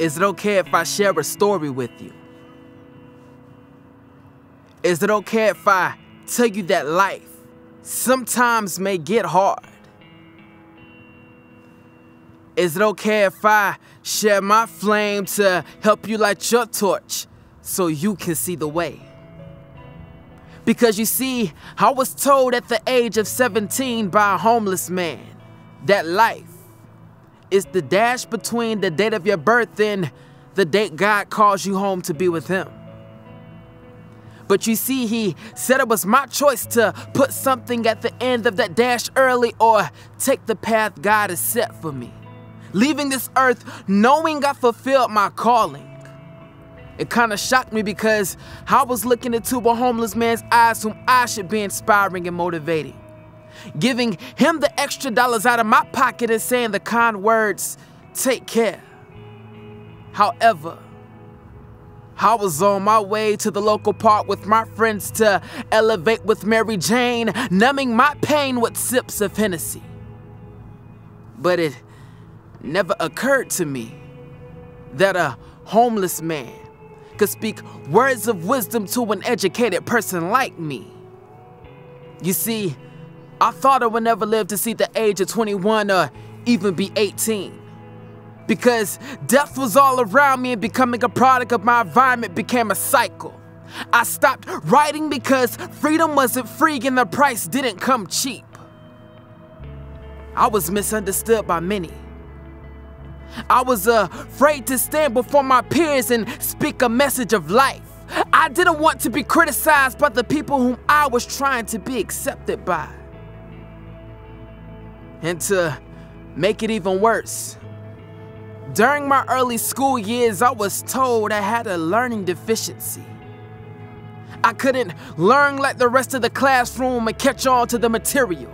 Is it okay if I share a story with you? Is it okay if I tell you that life sometimes may get hard? Is it okay if I share my flame to help you light your torch so you can see the way? Because you see, I was told at the age of 17 by a homeless man that life is the dash between the date of your birth and the date God calls you home to be with Him. But you see, he said it was my choice to put something at the end of that dash early or take the path God has set for me, leaving this earth knowing I fulfilled my calling. It kind of shocked me because I was looking into a homeless man's eyes whom I should be inspiring and motivating, giving him the extra dollars out of my pocket and saying the kind words, "Take care." However, I was on my way to the local park with my friends to elevate with Mary Jane, numbing my pain with sips of Hennessy. But it never occurred to me that a homeless man could speak words of wisdom to an educated person like me. You see, I thought I would never live to see the age of 21 or even be 18. Because death was all around me and becoming a product of my environment became a cycle. I stopped writing because freedom wasn't free and the price didn't come cheap. I was misunderstood by many. I was afraid to stand before my peers and speak a message of life. I didn't want to be criticized by the people whom I was trying to be accepted by. And to make it even worse, during my early school years, I was told I had a learning deficiency. I couldn't learn like the rest of the classroom and catch on to the material.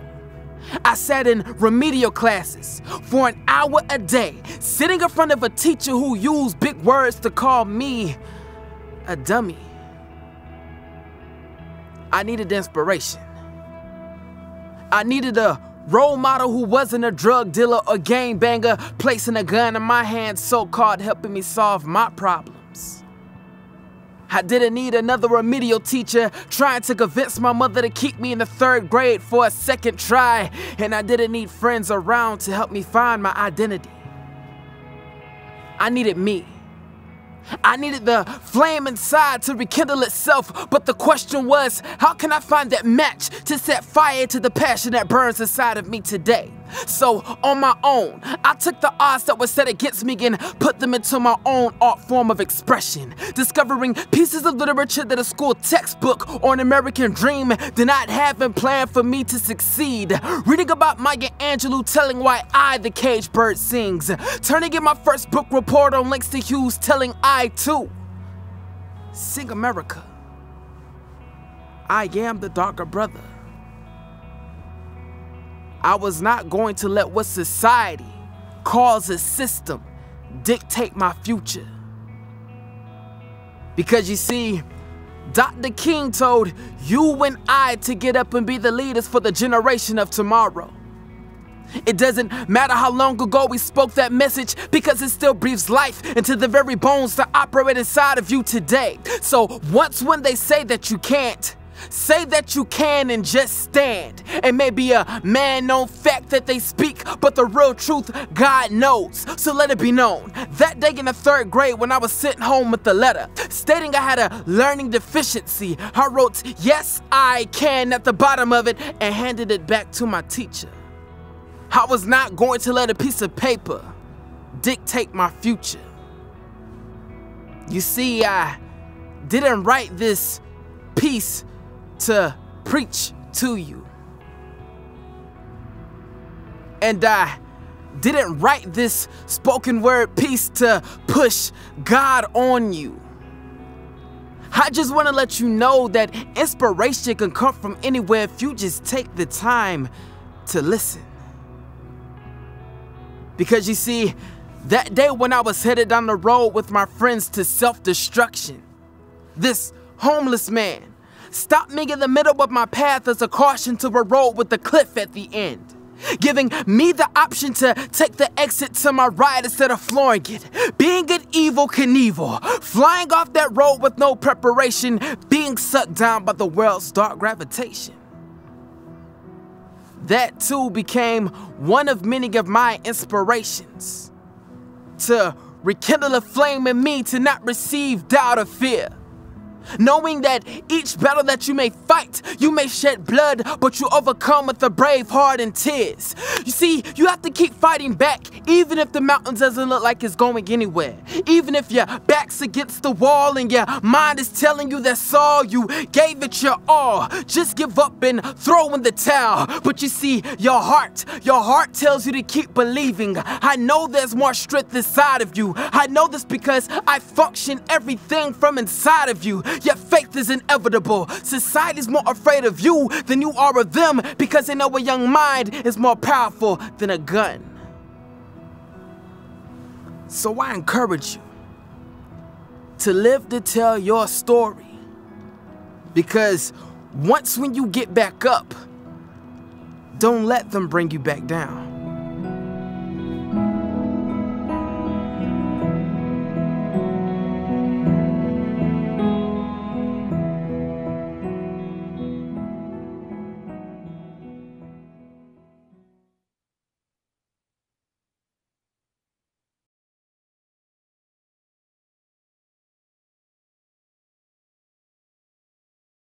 I sat in remedial classes for an hour a day, sitting in front of a teacher who used big words to call me a dummy. I needed inspiration. I needed a role model who wasn't a drug dealer or gangbanger, placing a gun in my hand, so-called helping me solve my problems. I didn't need another remedial teacher trying to convince my mother to keep me in the 3rd grade for a second try, and I didn't need friends around to help me find my identity. I needed me. I needed the flame inside to rekindle itself, but the question was, how can I find that match to set fire to the passion that burns inside of me today? So, on my own, I took the odds that were set against me and put them into my own art form of expression, discovering pieces of literature that a school textbook or an American dream did not have in plan for me to succeed, reading about Maya Angelou telling why I, the caged bird, sings, turning in my first book report on Langston Hughes telling I, too, sing America. I am the darker brother. I was not going to let what society calls a system dictate my future. Because you see, Dr. King told you and I to get up and be the leaders for the generation of tomorrow. It doesn't matter how long ago we spoke that message because it still breathes life into the very bones that operate inside of you today. So once when they say that you can't, say that you can and just stand. It may be a man-known fact that they speak, but the real truth, God knows. So let it be known. That day in the 3rd grade when I was sitting home with the letter stating I had a learning deficiency, I wrote, "Yes, I can" at the bottom of it and handed it back to my teacher. I was not going to let a piece of paper dictate my future. You see, I didn't write this piece to preach to you. And I didn't write this spoken word piece to push God on you. I just want to let you know that inspiration can come from anywhere if you just take the time to listen. Because you see, that day when I was headed down the road with my friends to self-destruction, this homeless man stopped me in the middle of my path as a caution to a road with a cliff at the end. giving me the option to take the exit to my right instead of flooring it. Being an evil Knievel, flying off that road with no preparation, being sucked down by the world's dark gravitation. That too became one of many of my inspirations, to rekindle a flame in me to not receive doubt or fear. Knowing that each battle that you may fight, you may shed blood, but you overcome with a brave heart and tears. You see, you have to keep fighting back, even if the mountain doesn't look like it's going anywhere. Even if your back's against the wall and your mind is telling you that's all, you gave it your all. Just give up and throw in the towel. But you see, your heart tells you to keep believing. I know there's more strength inside of you. I know this because I function everything from inside of you. Yet faith is inevitable. Society's more afraid of you than you are of them, because they know a young mind is more powerful than a gun. So I encourage you to live to tell your story, because once when you get back up, don't let them bring you back down.